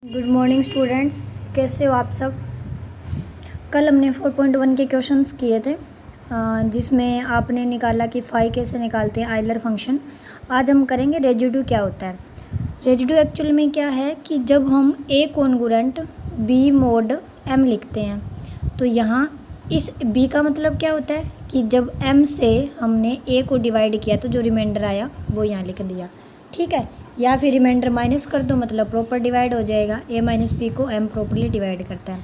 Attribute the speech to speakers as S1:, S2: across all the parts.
S1: Good morning students, कैसे हो आप सब। कल हमने 4.1 के क्वेश्चंस किए थे जिसमें आपने निकाला कि फाई कैसे निकालते हैं आइलर फंक्शन। आज हम करेंगे रेजिड्यू क्या होता है। रेजिड्यू एक्चुअल में क्या है कि जब हम ए कॉन्गुरेंट बी मोड एम लिखते हैं तो यहाँ इस बी का मतलब क्या होता है कि जब एम से हमने ए को डिवाइड किया तो जो रिमाइंडर आया वो यहाँ लिख दिया, ठीक है। या फिर रिमाइंडर माइनस कर दो, मतलब प्रॉपर डिवाइड हो जाएगा। ए माइनस बी को एम प्रॉपरली डिवाइड करता है।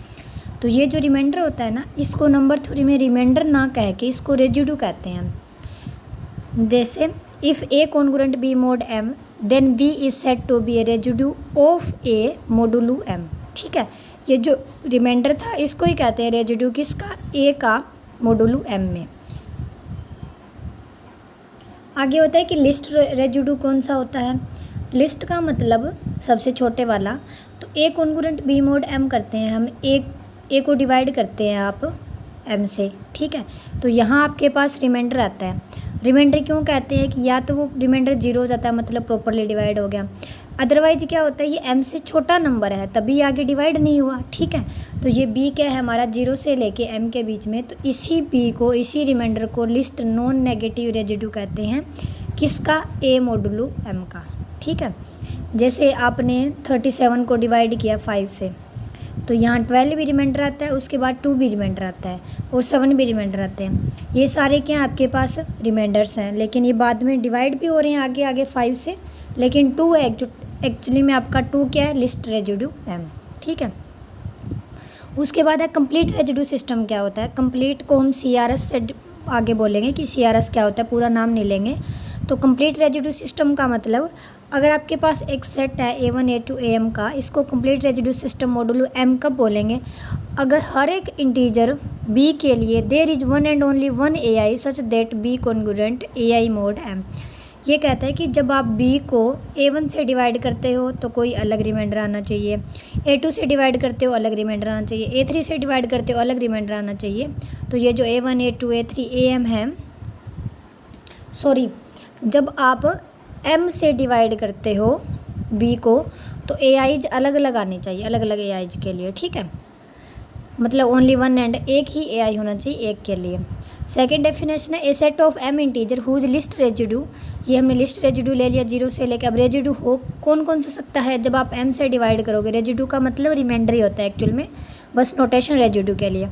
S1: तो ये जो रिमाइंडर होता है ना, इसको नंबर थ्योरी में रिमाइंडर ना कह के इसको रेजिड्यू कहते हैं। जैसे if a congruent b mod m then b is said to be a residue of a modulo m, ठीक है। ये जो रिमाइंडर था इसको ही कहते हैं रेजिड्यू, किसका, ए का मोडुलू एम में। आगे होता है कि लिस्ट रेजिड्यू कौन सा होता है। लिस्ट का मतलब सबसे छोटे वाला, तो ए कॉन्गुरेंट बी मोड एम करते हैं हम, ए को डिवाइड करते हैं आप एम से, ठीक है। तो यहाँ आपके पास रिमाइंडर आता है। रिमाइंडर क्यों कहते हैं कि या तो वो रिमाइंडर जीरो हो जाता है, मतलब प्रॉपरली डिवाइड हो गया। अदरवाइज क्या होता है, ये एम से छोटा नंबर है तभी आगे डिवाइड नहीं हुआ, ठीक है। तो ये बी क्या है हमारा, जीरो से लेके एम के बीच में, तो इसी बी को, इसी रिमाइंडर को लिस्ट नॉन नेगेटिव रेजिड्यू कहते हैं, किसका, ए मोडुलू एम का, ठीक है। जैसे आपने 37 को डिवाइड किया 5 से, तो यहाँ 12 भी रिमाइंडर आता है, उसके बाद 2 भी रिमाइंडर आता है और 7 भी रिमाइंडर आते हैं। ये सारे क्या आपके पास रिमाइंडर्स हैं, लेकिन ये बाद में डिवाइड भी हो रहे हैं आगे आगे 5 से, लेकिन 2 है एक्चुअली में आपका 2 क्या है, लिस्ट रेजिड्यू एम, ठीक है। उसके बाद है कंप्लीट रेजिड्यू सिस्टम क्या होता है। कंप्लीट को हम CRS से आगे बोलेंगे कि CRS क्या होता है, पूरा नाम नहीं लेंगे। तो कंप्लीट रेजिड्यू सिस्टम का मतलब, अगर आपके पास एक सेट है A1 A2 AM का, इसको complete residue system modulo M कब बोलेंगे, अगर हर एक इंटीजर B के लिए there is one and only one AI such that B congruent AI mod M। ये कहता है कि जब आप B को A1 से डिवाइड करते हो तो कोई अलग रिमाइंडर आना चाहिए, A2 से डिवाइड करते हो अलग रिमाइंडर आना चाहिए, A3 से डिवाइड करते हो अलग रिमाइंडर आना चाहिए। तो ये जो A1 A2 A3 AM है, जब आप M से डिवाइड करते हो B को तो AIज अलग अलग आने चाहिए, अलग अलग AIज के लिए, ठीक है। मतलब ओनली वन एंड एक ही AI होना चाहिए एक के लिए। सेकेंड डेफिनेशन है a set of M integer whose least residue. ये हमने लिस्ट रेजिड्यू ले लिया जीरो से लेकर। अब रेजिड्यू हो कौन कौन सा सकता है, जब आप M से डिवाइड करोगे, रेजिड्यू का मतलब रिमाइंडर ही होता है एक्चुअल में, बस नोटेशन रेजिड्यू के लिए।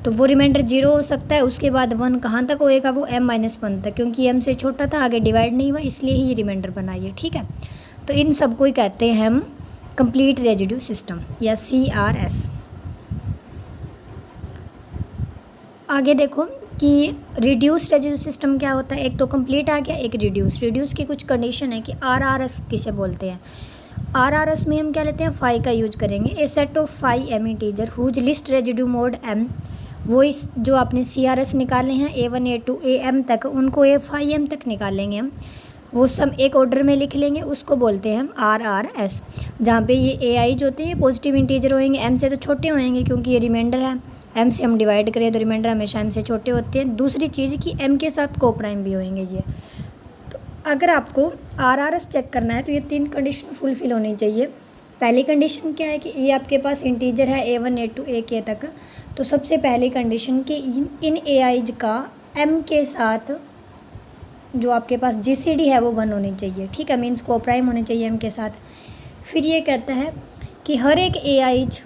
S1: तो वो रिमाइंडर जीरो हो सकता है, उसके बाद 1 कहाँ तक होएगा, वो M-1 तक, क्योंकि M से छोटा था आगे डिवाइड नहीं हुआ, इसलिए ही ये रिमाइंडर बनाइए, ठीक है। तो इन सब को ही कहते हैं हम कंप्लीट रेजिड्यू सिस्टम या CRS। आगे देखो कि रिड्यूस रेजिड्यू सिस्टम क्या होता है। एक तो कंप्लीट आ गया, एक रिड्यूस की कुछ कंडीशन है कि RRS किसे बोलते हैं। RRS में हम क्या लेते हैं, फाई का यूज करेंगे। A set of phi M integer whose least residue mod M, वो इस जो आपने CRS निकाले हैं A1 A2 AM तक, उनको A5M तक निकालेंगे हम, वो सब एक ऑर्डर में लिख लेंगे, उसको बोलते हैं हम RRS। जहाँ पे ये AI जो होते हैं ये पॉजिटिव इंटीजर होंगे, M से तो छोटे होंगे क्योंकि ये रिमाइंडर है। M से हम डिवाइड करें तो रिमाइंडर हमेशा M से छोटे होते हैं। दूसरी चीज़ कि M के साथ को प्राइम भी होंगे ये। तो अगर आपको RRS चेक करना है तो ये 3 कंडीशन फुलफिल होनी चाहिए। पहली कंडीशन क्या है कि ये आपके पास इंटीजर है A1 A2 AK तक, तो सबसे पहली कंडीशन कि इन AIज का M के साथ जो आपके पास GCD है वो 1 होनी चाहिए, ठीक है, मीन्स को प्राइम होने चाहिए M के साथ। फिर ये कहता है कि हर एक AIज,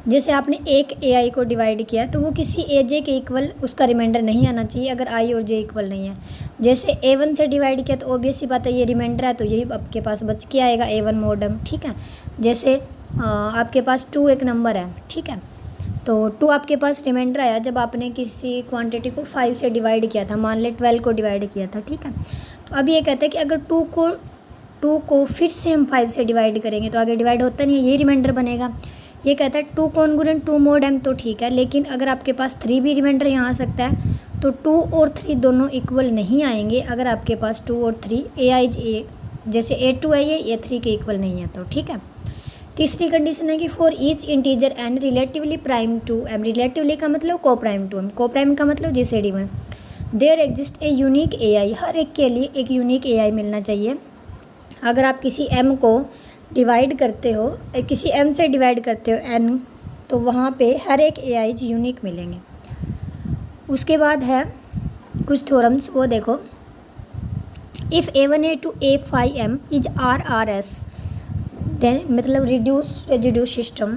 S1: जैसे आपने एक AI को डिवाइड किया तो वो किसी AJ के इक्वल उसका रिमाइंडर नहीं आना चाहिए अगर I और J इक्वल नहीं है। जैसे A1 से डिवाइड किया तो ऑब्वियस ही बात है ये रिमाइंडर है तो यही आपके पास बच के आएगा A1 मॉडम, ठीक है। जैसे आपके पास 2 एक नंबर है, ठीक है, तो 2 आपके पास रिमाइंडर आया जब आपने किसी क्वांटिटी को 5 से डिवाइड किया था, मान लें 12 को डिवाइड किया था, ठीक है। तो अब ये कहता है कि अगर 2 को फिर से हम 5 से डिवाइड करेंगे तो आगे डिवाइड होता नहीं है, ये रिमाइंडर बनेगा। ये कहता है 2 कॉन्गुरेंट 2 मोड M तो ठीक है, लेकिन अगर आपके पास 3 भी रिमाइंडर यहाँ आ सकता है तो 2 और 3 दोनों इक्वल नहीं आएंगे अगर आपके पास 2 और 3 AIज जैसे A2 है ये A3 के इक्वल नहीं है तो, ठीक है। तीसरी कंडीशन है कि for each integer N relatively prime to M, relatively का मतलब coprime to M, coprime का मतलब GCD 1, there exist a unique AI, हर एक के लिए एक यूनिक AI मिलना चाहिए। अगर आप किसी M को डिवाइड करते हो, किसी m से डिवाइड करते हो n, तो वहाँ पे हर एक AIs यूनिक मिलेंगे। उसके बाद है कुछ थ्योरम्स, वो देखो। If A1A to A5M is RRS, then मतलब रिड्यूस रेजिड्यू सिस्टम,